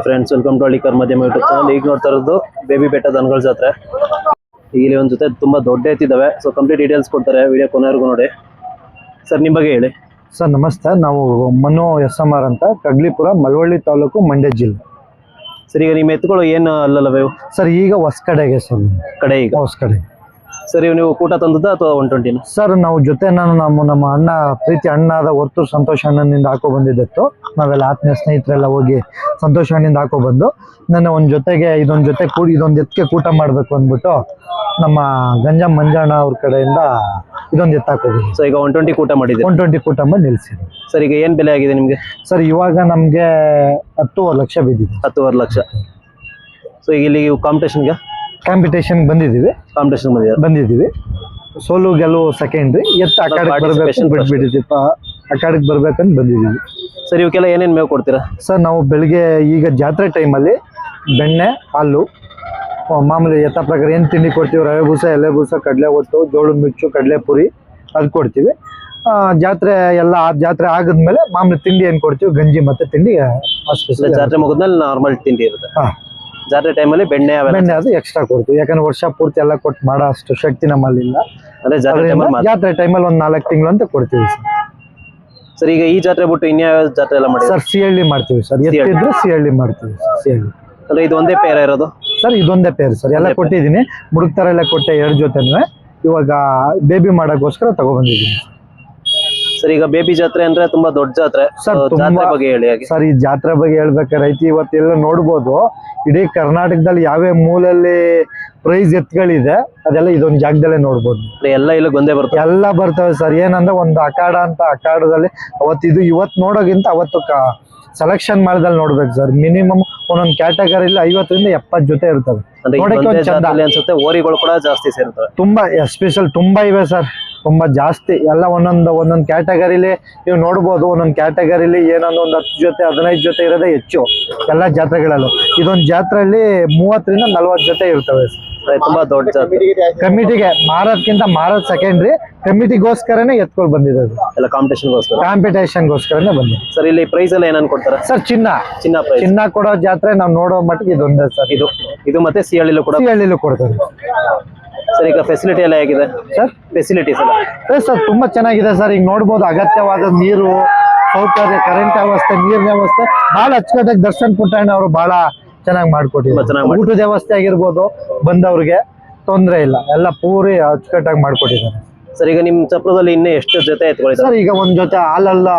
Friends, welcome to ಹಳ್ಳಿ ಕರ್ಮಧ್ಯಮ YouTube channel. ಈಗ ನೋಡ್ತಾ ಇರೋದು ಬೇಬಿ ಬೆಟ್ಟ ದನಗಳ ಜಾತ್ರೆ. ಇಲ್ಲಿ ಒಂದು ಜೊತೆ ತುಂಬಾ ದೊಡ್ಡ ಎತ್ತಿದ್ದಾವೆ. ಸೊ ಕಂಪ್ಲೀಟ್ ಡೀಟೇಲ್ಸ್ ಕೊಡ್ತಾರೆ, ವಿಡಿಯೋ ಕೊನೆವರೆಗೂ ನೋಡಿ. ಸರ್, ನಿಮ್ಮ ಬಗ್ಗೆ ಹೇಳಿ. ಸರ್ ನಮಸ್ತೆ, ನಾವು ಮನು SMR ಅಂತ, ಕಡ್ಲಿಪುರ, ಮಳವಳ್ಳಿ ತಾಲೂಕು, ಮಂಡ್ಯ ಜಿಲ್ಲೆ. ಸರ್, ಈಗ ನಿಮ್ಮ ಎತ್ತುಗಳು ಏನು ಅಲ್ಲಲ್ಲವೇ? ಸರ್ ಈಗ ಹೊಸಕಡೆಗೆ ಸರ್, ಕಡೆ ಈಗ ಹೊಸಕಡೆ. ಸರ್, ನೀವು ಕೂಟ ತಂದದ್ದ ಅಥವಾ 120? ಸರ್ ನಾವು ಜೊತೆ ನಮ್ಮ ಅಣ್ಣ, ಪ್ರೀತಿ ಅಣ್ಣ ಆದ ಹೊರತು ಸಂತೋಷ್ ಅಣ್ಣನಿಂದ ಹಾಕೋ ಬಂದಿದ್ದೆತ್ತು. ನಾವೆಲ್ಲ ಆತ್ಮೀಯ ಸ್ನೇಹಿತರೆಲ್ಲ ಹೋಗಿ ಸಂತೋಷ್ ಅಣ್ಣಿಂದ ಹಾಕೋ ಬಂದು ನನ್ನ ಒಂದು ಜೊತೆಗೆ ಇದೊಂದು ಜೊತೆ ಕೂಡಿ ಇದೊಂದು ಎತ್ತಿಗೆ ಕೂಟ ಮಾಡಬೇಕು ಅಂದ್ಬಿಟ್ಟು ನಮ್ಮ ಗಂಜಂ ಮಂಜಣ್ಣ ಅವ್ರ ಕಡೆಯಿಂದ ಇದೊಂದು ಎತ್ತು ಹಾಕೋಬೋದು. ಸೊ ಈಗ 120 ಕೂಟ ಮಾಡಿದೆ. 120 ಕೂಟ ಮಾಡಿ ನಿಲ್ಸಿದೆ. ಸರ್, ಈಗ ಏನು ಬೆಲೆ ಆಗಿದೆ ನಿಮಗೆ? ಸರ್ ಇವಾಗ ನಮಗೆ 10.5 ಲಕ್ಷ ಬಿದ್ದಿದೆ. 10.5 ಲಕ್ಷ. ಸೊ ಈಗ ಇಲ್ಲಿ ಕಾಂಪಿಟೇಷನ್ ಬಂದಿದ್ದೀವಿ. ಬಂದಿದ್ದೀವಿ. ಸೋಲು ಗೆಲುವು ಸೆಕೆಂಡ್ರಿ. ಎತ್ತು ಅಕಾಡಕ್ಕೆ ಬರ್ಬೇಕು ಬಿಟ್ಬಿಟ್ಟಿದ್ದೀವಿ, ಅಕಾಡಕ್ಕೆ ಬರ್ಬೇಕಂತ ಬಂದಿದ್ದೀವಿ. ಸರ್, ಇವಕ್ಕೆಲ್ಲ ಏನೇನು ಮೇವು ಕೊಡ್ತೀರಾ? ಸರ್ ನಾವು ಬೆಳಿಗ್ಗೆ ಈಗ ಜಾತ್ರೆ ಟೈಮಲ್ಲಿ ಬೆಣ್ಣೆ, ಹಾಲು, ಮಾಮೂಲಿ ಎತ್ತ ಪ್ರಕಾರ ಏನು ತಿಂಡಿ ಕೊಡ್ತೀವಿ, ರವೆ ಬೂಸ, ಎಲೆ ಬೂಸ, ಕಡಲೆ ಒಟ್ಟು, ಜೋಳದ ಮಿಚ್ಚು, ಕಡಲೆ ಪುರಿ ಅದು ಕೊಡ್ತೀವಿ. ಜಾತ್ರೆ ಆಗಿದ್ಮೇಲೆ ಮಾಮೂಲಿ ತಿಂಡಿ ಏನು ಕೊಡ್ತೀವಿ, ಗಂಜಿ ಮತ್ತು ತಿಂಡಿ. ಜಾತ್ರೆ ಮುಗಿದ್ಮೇಲೆ ನಾರ್ಮಲ್ ತಿಂಡಿ ಇರುತ್ತೆ. ಜಾತ್ರೆ ಟೈಮಲ್ಲಿ ಬೆಣ್ಣೆ ಅದು ಎಕ್ಸ್ಟ್ರಾ ಕೊಡ್ತೀವಿ, ಯಾಕಂದ್ರೆ ವರ್ಷ ಪೂರ್ತಿ ಎಲ್ಲ ಕೊಟ್ಟು ಮಾಡೋ ಅಷ್ಟು ಶಕ್ತಿ ನಮ್ಮಲ್ಲಿ ಇಲ್ಲ. ಅದೇ ಜಾತ್ರೆ ಟೈಮಲ್ಲಿ ಒಂದು 4 ತಿಂಗಳು ಅಂತ ಕೊಡ್ತೀವಿ ಸರ್. ಸರ್, ಈಗ ಈ ಜಾತ್ರೆ ಬಿಟ್ಟು ಇನ್ಯಾವ ಜಾತ್ರೆ ಎಲ್ಲ ಮಾಡಿ? ಸರ್ ಸಿಹಳ್ಳಿ ಮಾಡ್ತೀವಿ ಸರ್, ಎತ್ತಿದ್ರೆ ಸಿಹಳ್ಳಿ ಮಾಡ್ತೀವಿ ಸರ್. ಸಿಹಳ್ಳಿ ಅಂದ್ರೆ ಇದು ಒಂದೇ ಪೇರ್ ಇರೋದು? ಸರ್ ಇದೊಂದೇ ಪೇರ್ ಸರ್, ಎಲ್ಲ ಕೊಟ್ಟಿದ್ದೀನಿ. ಮುಡುಕ್ತಾರ ಎಲ್ಲ ಕೊಟ್ಟೆ 2 ಜೊತೆನೂ. ಇವಾಗ ಬೇಬಿ ಮಾಡೋಕ್ಕೋಸ್ಕರ ತಗೊಬಂದಿದ್ದೀನಿ. ಸರ್, ಈಗ ಬೇಬಿ ಜಾತ್ರೆ ಅಂದ್ರೆ ತುಂಬಾ ದೊಡ್ಡ ಜಾತ್ರೆ. ಸರ್ ಬಗ್ಗೆ ಹೇಳಿ. ಸರ್ ಈ ಜಾತ್ರೆ ಬಗ್ಗೆ ಹೇಳ್ಬೇಕಾದ್ರೆ ಐತಿ, ಇವತ್ತೆಲ್ಲ ನೋಡ್ಬೋದು ಇಡೀ ಕರ್ನಾಟಕದಲ್ಲಿ ಯಾವ್ಯಾವ ಮೂಲೆಯಲ್ಲಿ ಪ್ರೈಸ್ ಎತ್ತುಗಳಿದೆ ಅದೆಲ್ಲ ಇದೊಂದು ಜಾಗದಲ್ಲೇ ನೋಡ್ಬೋದು. ಎಲ್ಲ ಇಲ್ಲಿ ಗೊಂದೇ ಬರ್ತವೆ, ಎಲ್ಲ ಬರ್ತವೆ ಸರ್. ಏನಂದ್ರೆ ಒಂದು ಅಖಾಡ ಅಂತ, ಅಖಾಡದಲ್ಲಿ ಇವತ್ತು ನೋಡೋಕ್ಕಿಂತ ಅವತ್ತು ಸೆಲೆಕ್ಷನ್ ಮಾಡಿದಲ್ಲಿ ನೋಡ್ಬೇಕು ಸರ್. ಮಿನಿಮಮ್ ಒಂದೊಂದು ಕ್ಯಾಟಗರಿಲಿ 50ರಿಂದ 70 ಜೊತೆ ಇರ್ತವೆ. ಅನ್ಸುತ್ತೆ ಓರಿಗಳು ಕೂಡ ಜಾಸ್ತಿ ಸೇರ್ತವೆ. ತುಂಬಾ ಎಸ್ಪೆಷಲ್ ತುಂಬಾ ಇವೆ ಸರ್, ತುಂಬಾ ಜಾಸ್ತಿ. ಎಲ್ಲ ಒಂದೊಂದು ಕ್ಯಾಟಗರಿಲಿ ನೀವು ನೋಡ್ಬೋದು. ಒಂದೊಂದು ಕ್ಯಾಟಗರಿಲಿ ಏನೊಂದು 10 ಜೊತೆ 15 ಜೊತೆ ಇರೋದೇ ಹೆಚ್ಚು ಎಲ್ಲ ಜಾತ್ರೆಗಳಲ್ಲೂ. ಇದೊಂದು ಜಾತ್ರೆಯಲ್ಲಿ 30ರಿಂದ 40 ಜೊತೆ ಇರ್ತವೆ ಸರ್. ತುಂಬಾ ದೊಡ್ಡ ಜಾತ್ರೆ. ಕಮಿಟಿಗೆ ಮಾರೋದ್ಕಿಂತ ಮಾರೋದ್ ಸೆಕೆಂಡ್ರಿ, ಕಮಿಟಿಗೋಸ್ಕರನೇ ಎತ್ಕೊಂಡು ಬಂದಿರೋದು. ಎಲ್ಲ ಕಾಂಪಿಟೇಷನ್ಗೋಸ್ಕರನೇ ಬಂದಿದೆ ಸರ್. ಇಲ್ಲಿ ಪ್ರೈಸ್ ಎಲ್ಲ ಏನೇನು ಕೊಡ್ತಾರೆ ಸರ್? ಚಿನ್ನ ಕೊಡೋ ಜಾತ್ರೆ ನಾವು ನೋಡೋ ಮಟ್ಟಿಗೆ ಇದೊಂದೇ ಸರ್. ಇದು ಮತ್ತೆ ಸಿಹಳ್ಳಿಲೂ ಕೊಡ್ತಾರೆ ಸರ್. ಈಗ ಫೆಸಿಲಿಟಿ ಎಲ್ಲ ಹೇಗಿದೆ ಸರ್? ಫೆಸಿಲಿಟೀಸ್ ಎಲ್ಲ ಸರ್ ತುಂಬಾ ಚೆನ್ನಾಗಿದೆ ಸರ್. ಈಗ ನೋಡ್ಬೋದು ಅಗತ್ಯವಾದ ನೀರು ಸೌಕರ್ಯ, ಕರೆಂಟ್ ವ್ಯವಸ್ಥೆ, ನೀರಿನ ವ್ಯವಸ್ಥೆ ಬಹಳ ಅಚ್ಚುಕಟ್ಟಾಗಿ ದರ್ಶನ್ ಪುಟ್ಟಣ್ಣ ಅವರು ಬಹಳ ಚೆನ್ನಾಗಿ ಮಾಡ್ಕೊಟ್ಟಿದ್ದಾರೆ. ಊಟದ ವ್ಯವಸ್ಥೆ ಆಗಿರ್ಬೋದು, ಬಂದವ್ರಿಗೆ ತೊಂದರೆ ಇಲ್ಲ, ಎಲ್ಲ ಪೂರಿ ಅಚ್ಚುಕಟ್ಟಾಗಿ ಮಾಡ್ಕೊಟ್ಟಿದ್ದಾರೆ ಸರ್. ಈಗ ನಿಮ್ ಚಪ್ರದಲ್ಲಿ ಇನ್ನೂ ಎಷ್ಟು ಜೊತೆ ಎತ್ಕೊಳ್ಳಿ ಸರ್? ಈಗ ಒಂದ್ ಜೊತೆ ಹಾಲಲ್ಲ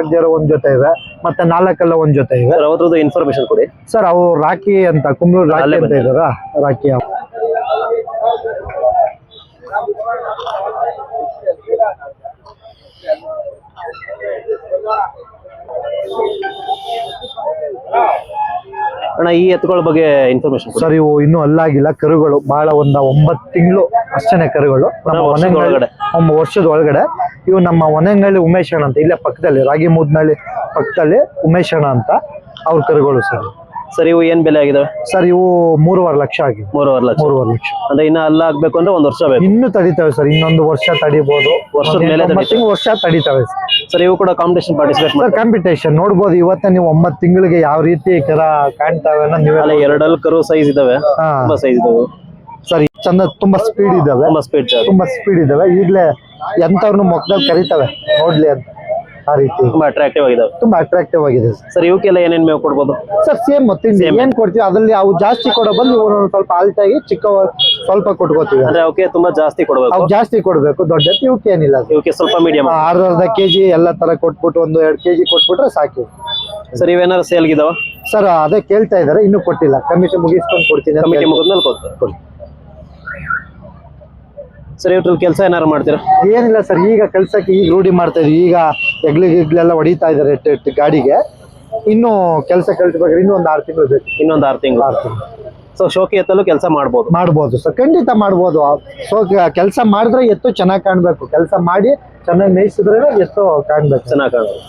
ಆಗದಿರೋ ಒಂದ್ ಜೊತೆ ಇವೆ, ಮತ್ತೆ 4 ಒಂದ್ ಜೊತೆ ಇವೆ. ಅವ್ರದ್ದು ಇನ್ಫಾರ್ಮೇಶನ್ ಕೊಡಿ ಸರ್. ಅವು ರಾಕಿ ಅಂತ, ಕುಂಬ್ಳೂರು ರಾಕಿ ಅಂತ ಇದಾರ, ರಾಕಿ. ಅಣ್ಣ, ಈ ಎತ್ತುಗಳ ಬಗ್ಗೆ ಇನ್ಫಾರ್ಮೇಶನ್ ಸರ್. ಇವು ಇನ್ನೂ ಅಲ್ಲಾಗಿಲ್ಲ, ಕರುಗಳು ಬಹಳ 9 ತಿಂಗಳು ಅಷ್ಟೇನೆ ಕರುಗಳು. ನಮ್ಮ ವರ್ಷದ ಒಳಗಡೆ ಇವು ನಮ್ಮ ಹೊನೆಂಗಳ್ಳಿ ಉಮೇಶ್ ಅಣ್ಣ ಅಂತ, ಇಲ್ಲೇ ಪಕ್ಕದಲ್ಲಿ ರಾಗಿ ಮೂದ್ನಳ್ಳಿ ಪಕ್ಕದಲ್ಲಿ ಉಮೇಶ್ ಅಣ್ಣ ಅಂತ ಅವ್ರ ಕರುಗಳು ಸರ್. ಸರ್, ಇವು ಏನ್ ಬೆಲೆ ಆಗಿದಾವೆ ಸರ್? ಇವು 3.5 ಲಕ್ಷ ಆಗಿದೆ. 3.5 ಲಕ್ಷ ಅಂದ್ರೆ ಇನ್ನ ಅಲ್ಲ ಆಗ್ಬೇಕು ಅಂದ್ರೆ 1 ವರ್ಷ ಬೇಕು. ಇನ್ನು ತಡಿತಾವೆ ಸರ್, ಇನ್ನೊಂದು ವರ್ಷ ತಡಿಬಹುದು. ವರ್ಷದ ಮೇಲೆ ವರ್ಷ ತಡಿತಾವೆ ಸರ್. ಇವು ಕೂಡ ಕಾಂಪಿಟೇಷನ್ ಪಾರ್ಟಿಸಿಪೇಟ್ ಸರ್. ಕಾಂಪಿಟೇಷನ್ ನೋಡ್ಬೋದು. ಇವತ್ತೇ ನೀವು 9 ತಿಂಗಳಿಗೆ ಯಾವ ರೀತಿ ಕರ ಕಾಣ್ತಾವೆ ನೀವೆಲ್ಲ. 2 ಕರು ಸೈಜ್ ಇದಾವೆ, ತುಂಬಾ ಸೈಜ್ ಇದಾವೆ ಸರ್. ಚಂದ ತುಂಬಾ ಸ್ಪೀಡ್ ಇದಾವೆ, ತುಂಬಾ ಸ್ಪೀಡ್ ಇದಾವೆ. ಈಗಲೇ ಎಂತವ್ರನ್ನು ಮೊಕ್ಕದಲ್ಲಿ ಕರಿತಾವೆ ನೋಡ್ಲಿ ಅಂತ, ಆ ರೀತಿ ತುಂಬಾ ಅಟ್ರಾಕ್ಟಿವ್ ಆಗಿದೆ ಸರ್. ಇವಕ್ಕೆಲ್ಲ ಏನೇನ್ ಮೇವು ಕೊಡ್ಬೋದು ಸರ್? ಸೇಮ್ ತಿಂಡಿ ಏನ್ ಕೊಡ್ತೀವಿ ಅದ್ರಲ್ಲಿ ಅವು ಜಾಸ್ತಿ ಕೊಡೋ ಬಂದು ಇವರು ಸ್ವಲ್ಪ ಆಲ್ಟಾಗಿ ಚಿಕ್ಕ ಸ್ವಲ್ಪ ಕೊಟ್ಕೋತೀವಿ. ಅಂದ್ರೆ ಅವಕ್ಕೆ ತುಂಬಾ ಜಾಸ್ತಿ ಕೊಡ್ಬೇಕು. ಅವು ಜಾಸ್ತಿ ಕೊಡ್ಬೇಕು. ದೊಡ್ಡ ಇವಕ್ಕೆ ಏನಿಲ್ಲ, ಇವಕ್ಕೆ ಸ್ವಲ್ಪ ಮೀಡಿಯಂ 1/2 kg ಎಲ್ಲ ತರ ಕೊಟ್ಬಿಟ್ಟು 1-2 kg ಕೊಟ್ಬಿಟ್ರೆ ಸಾಕು ಸರ್. ಇವೇನಾದ್ರು ಸೇಲ್ ಗಿದಾವ ಸರ್? ಅದೇ ಕೇಳ್ತಾ ಇದಾರೆ, ಇನ್ನೂ ಕೊಟ್ಟಿಲ್ಲ. ಕಮಿಟಿ ಮುಗಿಸ್ಕೊಂಡು ಕೊಡ್ತೀನಿ. ಕಮಿಟಿ ಮುಗಿದ್ಮೇಲೆ ಕೊಡ್ತಾರೆ ಸರ್. ಇವ್ರಲ್ಲಿ ಕೆಲಸ ಏನಾರು ಮಾಡ್ತೀರಾ? ಏನಿಲ್ಲ ಸರ್, ಈಗ ಕೆಲ್ಸಕ್ಕೆ ಈಗ ರೂಢಿ ಮಾಡ್ತಾ ಇದೀವಿ. ಈಗ ಹೆಗ್ಲಿಗೆಲ್ಲ ಹೊಡಿತಾ ಇದಾರೆ ಗಾಡಿಗೆ. ಇನ್ನು ಕೆಲಸ ಕಲ್ತ್ಬೇಕಾದ್ರೆ ಇನ್ನೂ ಒಂದು 6 ತಿಂಗಳು ಬೇಕು. ಇನ್ನೊಂದು 6 ತಿಂಗಳು. ಸೊ ಶೋಕಿ ಎತ್ತಲು ಕೆಲಸ ಮಾಡ್ಬೋದು ಸರ್, ಖಂಡಿತ ಮಾಡ್ಬೋದು. ಸೊ ಕೆಲಸ ಮಾಡಿದ್ರೆ ಎತ್ತು ಚೆನ್ನಾಗಿ ಕಾಣ್ಬೇಕು. ಕೆಲಸ ಮಾಡಿ ಚೆನ್ನಾಗಿ ಮೇಯಿಸಿದ್ರೆ ಎತ್ತು ಕಾಣ್ಬೇಕು, ಚೆನ್ನಾಗಿ ಕಾಣ್ಬೇಕು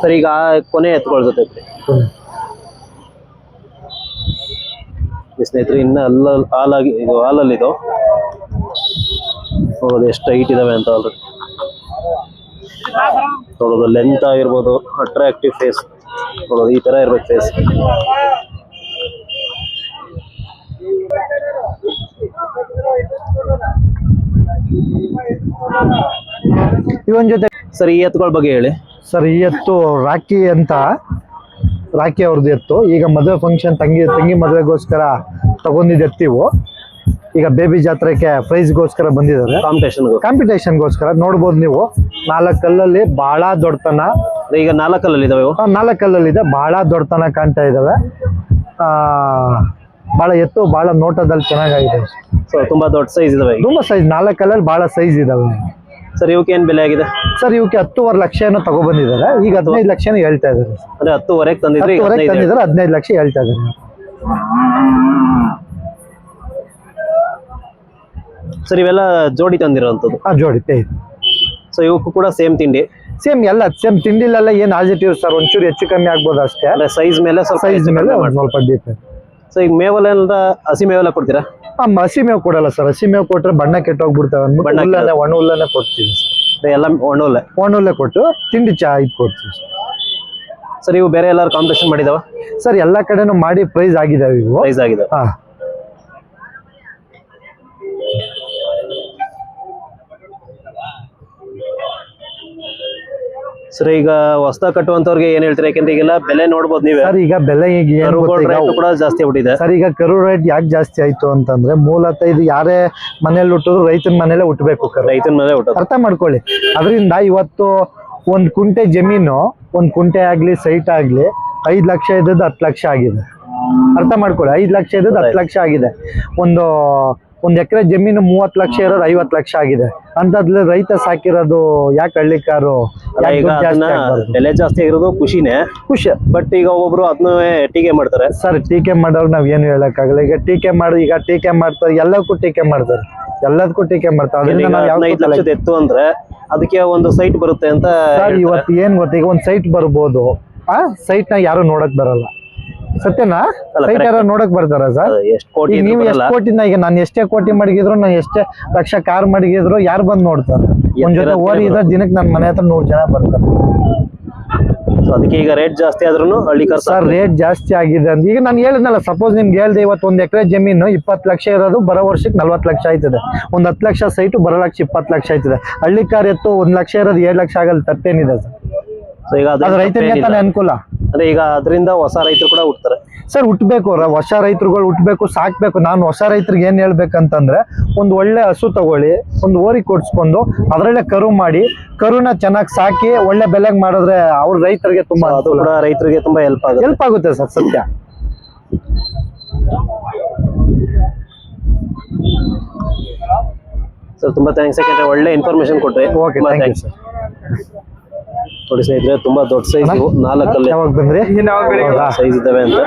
ಸರ್. ಈಗ ಕೊನೆ ಎತ್ಕೊಳ್ ಜೊತೆ ಸ್ನೇಹಿತರೆ, ಇನ್ನ ಹಾಲಾಗಿ ಇದು ಹಾಲಲ್ಲಿದು ನೋಡೋದು ಎಷ್ಟು ಹೈಟ್ ಇದಾವೆ ಅಂತ. ಆಲ್ರೆಡಿ ನೋಡೋದು ಲೆಂತ್ ಆಗಿರ್ಬೋದು, ಅಟ್ರಾಕ್ಟಿವ್ ಫೇಸ್ ನೋಡೋದು, ಈ ತರ ಇರ್ಬೇಕು ಫೇಸ್. ಇವನ್ ಜೊತೆ ಸರ್ ಈ ಎತ್ತುಗಳ ಬಗ್ಗೆ ಹೇಳಿ. ಸರ್ ಈ ಎತ್ತು ರಾಖಿ ಅಂತ, ರಾಖಿ ಅವ್ರದ್ದು ಎತ್ತು. ಈಗ ಮದುವೆ ಫಂಕ್ಷನ್, ತಂಗಿ ಮದುವೆಗೋಸ್ಕರ ತಗೊಂಡಿದ್ದು ಎತ್ತಿವು. ಈಗ ಬೇಬಿ ಜಾತ್ರೆಗೆ ಪ್ರೈಸ್ಗೋಸ್ಕರ ಬಂದಿದ್ದಾರೆ, ಕಾಂಪಿಟೇಷನ್ಗೋಸ್ಕರ. ನೋಡ್ಬೋದು ನೀವು, 4 ಕಲ್ಲಲ್ಲಿ ಬಹಳ ದೊಡ್ಡತನ. ಈಗ 4 ಕಲ್ಲಲ್ಲಿ ಇದಾವೆ. 4 ಕಲ್ಲಲ್ಲಿದೆ, ಬಹಳ ದೊಡ್ಡತನ ಕಾಣ್ತಾ ಇದಾವೆ. ಬಹಳ ಎತ್ತು ಬಹಳ ನೋಟದಲ್ಲಿ ಚೆನ್ನಾಗಿದೆ. ಸೊ ತುಂಬಾ ದೊಡ್ಡ ಸೈಜ್ ಇದಾವೆ, ತುಂಬಾ ಸೈಜ್. 4 ಕಲ್ಲಲ್ಲಿ ಬಹಳ ಸೈಜ್ ಇದಾವೆ. ಸರ್ ಇವಕ್ಕೆ ಏನ್ ಬೆಲೆ ಆಗಿದೆ? ಸರ್ ಇವಕ್ಕೆ 10.5 ಲಕ್ಷ ಏನೋ ತಗೊಬಂದಿದ್ದಾರೆ. ಈಗ 15 ಲಕ್ಷ ಹೇಳ್ತಾ ಇದ್ದಾರೆ. ಅಂದ್ರೆ 10.5 ತಂದಿದ್ರೆ 15 ಲಕ್ಷ ಹೇಳ್ತಾ ಇದ್ದಾರೆ. ಸರ್ ಇವೆಲ್ಲ ಜೋಡಿ ತಂದಿರೋಂಥದ್ದು? ಜೋಡಿ ಪೇ. ಸೊ ಇವಕ್ಕೂ ಕೂಡ ಸೇಮ್ ತಿಂಡಿ? ಸೇಮ್, ಎಲ್ಲ ಸೇಮ್. ತಿಂಡಿಲೆಲ್ಲ ಏನ್ ಆಲ್ಜಿಟಿವ್ ಸರ್, ಒಂಚೂರು ಹೆಚ್ಚು ಕಮ್ಮಿ ಆಗ್ಬೋದು ಅಷ್ಟೇ. ಅಂದ್ರೆ ಸೈಜ್ ಮೇಲೆ ಸ್ವಲ್ಪ ಡಿಪೆಂಡ್. ಸೊ ಈಗ ಮೇವಲ್ಲ ಹಸಿ ಮೇವೆಲ್ಲ ಕೊಡ್ತೀರಾ? ಹಸಿ ಮೇವು ಕೊಡಲ್ಲ ಸರ್. ಹಸಿ ಮೇವು ಕೊಟ್ರೆ ಬಣ್ಣ ಕೆಟ್ಟೋಗ್ಬಿಡ್ತವೆ. ಒಣ ಹುಲ್ಲನ್ನೇ ಕೊಡ್ತೀವಿ ಎಲ್ಲ. ಒಣ ಕೊಟ್ಟು ತಿಂಡಿ ಇದು ಕೊಡ್ತೀವಿ ಸರ್. ಇವು ಬೇರೆ ಎಲ್ಲಾರು ಕಾಂಪಿಟೇಷನ್ ಮಾಡಿದಾವ? ಸರ್ ಎಲ್ಲಾ ಕಡೆನೂ ಮಾಡಿ ಪ್ರೈಸ್ ಆಗಿದಾವೆ. ಇವು ಪ್ರೈಸ್ ಆಗಿದೆ. ಸರ್ ಈಗ ಹೊಸದಾಗಿ ಕಟ್ಟುವಂತವ್ರಿಗೆ ಏನ್ ಹೇಳ್ತೀರಾ? ಯಾಕಂದ್ರೆ ಈಗೆಲ್ಲ ಬೆಲೆ ನೋಡ್ಬೋದು ನೀವೇ. ಸರ್ ಈಗ ಬೆಲೆ ಈಗ ಕೂಡ ಜಾಸ್ತಿ ಆಗ್ಬಿಟ್ಟಿದೆ. ಸರ್ ಈಗ ಕರು ರೇಟ್ ಯಾಕೆ ಜಾಸ್ತಿ ಆಯ್ತು ಅಂತಂದ್ರೆ, ಮೂಲತಃ ಇದು ಯಾರೇ ಮನೇಲಿ ಹುಟ್ಟಿದ್ರು ರೈತನ ಮನೇಲೆ ಹುಟ್ಟಬೇಕು. ರೈತನ ಮೇಲೆ ಹುಟ್ಟೋದು ಅರ್ಥ ಮಾಡ್ಕೊಳ್ಳಿ. ಅದರಿಂದ ಇವತ್ತು 1 ಕುಂಟೆ ಜಮೀನು, 1 ಕುಂಟೆ ಆಗ್ಲಿ ಸೈಟ್ ಆಗ್ಲಿ 5 ಲಕ್ಷ ಇದ್ದದ್ದು 10 ಲಕ್ಷ ಆಗಿದೆ. ಅರ್ಥ ಮಾಡ್ಕೊಳ್ಳಿ. 5 ಲಕ್ಷ ಇದ್ದದ್ದು 10 ಲಕ್ಷ ಆಗಿದೆ. ಒಂದು ಎಕರೆ ಜಮೀನು 30 ಲಕ್ಷ ಇರೋದು 50 ಲಕ್ಷ ಆಗಿದೆ. ಅಂತದ್ರಲ್ಲಿ ರೈತ ಸಾಕಿರೋದು ಯಾಕೆ ಹಳ್ಳಿಕಾರು ಬೆಲೆ ಜಾಸ್ತಿ ಆಗಿರೋದು ಖುಷಿ. ಬಟ್ ಈಗ ಒಬ್ಬೊಬ್ರು ಅದನ್ನ ಟೀಕೆ ಮಾಡ್ತಾರೆ. ಸರ್ ಟೀಕೆ ಮಾಡೋರು ನಾವ್ ಏನು ಹೇಳಕ್ಕಾಗಲ್ಲ. ಈಗ ಟೀಕೆ ಮಾಡ್ತಾರೆ, ಎಲ್ಲಕ್ಕೂ ಟೀಕೆ ಮಾಡ್ತಾರೆ, ಎಲ್ಲದಕ್ಕೂ ಟೀಕೆ ಮಾಡ್ತಾರೆ. ಅದರಿಂದ ನಾವು 15 ಲಕ್ಷದ ಎತ್ತು ಅಂದ್ರೆ ಅದಕ್ಕೆ ಒಂದು ಸೈಟ್ ಬರುತ್ತೆ ಅಂತ. ಸರ್ ಇವತ್ತು ಏನ್ ಗೊತ್ತ, ಈಗ ಒಂದು ಸೈಟ್ ಬರ್ಬೋದು, ಆ ಸೈಟ್ ನ ಯಾರು ನೋಡಕ್ ಬರಲ್ಲ. ಸತ್ಯನಾ? ಸೈಟ್ ಯಾರು ನೋಡಕ್ ಬರ್ತಾರ ಸರ್? ನೀವು ಎಷ್ಟು ಕೋಟಿನ, ಈಗ ನಾನು ಎಷ್ಟೇ ಕೋಟಿ ಮಡಗಿದ್ರು, ನಾನು ಎಷ್ಟೇ ಲಕ್ಷ ಕಾರ್ ಮಡಗಿದ್ರು ಯಾರು ಬಂದ್ ನೋಡ್ತಾರೆ? ಒಂದ್ ಜೊತೆ ಓರಿ ಇದ್ರೆ ದಿನಕ್ಕೆ ನನ್ನ ಮನೆ ಹತ್ರ 100 ಜನ ಬರ್ತಾರೆ. ಅದಕ್ಕೆ ಈಗ ರೇಟ್ ಜಾಸ್ತಿ ಆದ್ರೂ ಹಳ್ಳಿಕಾರ್ ಸರ್ ರೇಟ್ ಜಾಸ್ತಿ ಆಗಿದೆ ಅಂತ. ಈಗ ನಾನು ಹೇಳಿದ್ನಲ್ಲ, ಸಪೋಸ್ ನಿಮ್ಗೆ ಹೇಳ್ದೆ, ಇವತ್ತು 1 ಎಕರೆ ಜಮೀನು 20 ಲಕ್ಷ ಇರೋದು ಬರೋ ವರ್ಷಕ್ಕೆ 40 ಲಕ್ಷ ಆಯ್ತದೆ. ಒಂದು 10 ಲಕ್ಷ ಸೈಟು ಬರೋ ಲಕ್ಷ 20 ಲಕ್ಷ ಆಯ್ತದೆ. ಹಳ್ಳಿಕಾರ್ ಎತ್ತು 1 ಲಕ್ಷ ಇರೋದು 7 ಲಕ್ಷ ಆಗಲ್ಲ, ತಪ್ಪೇನಿದೆ ಸರ್. ಈಗ ರೈತರಿಗೆ ತಾನೇ ಅನುಕೂಲ. ಅಂದ್ರೆ ಈಗ ಅದರಿಂದ ಹೊಸ ರೈತರು ಕೂಡ ಹುಡ್ತಾರೆ. ಸರ್ ಹುಟ್ಟಬೇಕು, ಹೊಸ ರೈತರುಗಳು ಹುಟ್ಟಬೇಕು, ಸಾಕ್ಬೇಕು. ನಾನು ಹೊಸ ರೈತರಿಗೆ ಏನ್ ಹೇಳ್ಬೇಕಂತಂದ್ರೆ, ಒಂದು ಒಳ್ಳೆ ಹಸು ತಗೊಳ್ಳಿ, ಒಂದು ಓರಿ ಕೊಡ್ಸ್ಕೊಂಡು ಅದರಲ್ಲೇ ಕರು ಮಾಡಿ, ಕರುನ ಚೆನ್ನಾಗಿ ಸಾಕಿ ಒಳ್ಳೆ ಬೆಲೆಗೆ ಮಾಡಿದ್ರೆ ಅವ್ರ ರೈತರಿಗೆ ತುಂಬಾ, ಅದು ಕೂಡ ರೈತರಿಗೆ ತುಂಬಾ ಹೆಲ್ಪ್ ಆಗುತ್ತೆ ಸರ್. ಸತ್ಯ. ಸರ್ ತುಂಬಾ ಥ್ಯಾಂಕ್ಸ್, ಯಾಕಂದ್ರೆ ಒಳ್ಳೆ ಇನ್ಫಾರ್ಮೇಶನ್ ಕೊಟ್ರಿ. Okay, thank you sir. ನೋಡಿ ಸ್ನೇಹಿತರೆ, ತುಂಬಾ ದೊಡ್ಡ ಸೈಜ್, 4 ಕಲ್ಲು ಯಾವಾಗ ಬಂದ್ರಿ? ಸೈಜ್ ಇದ್ದಾವೆ ಅಂತ.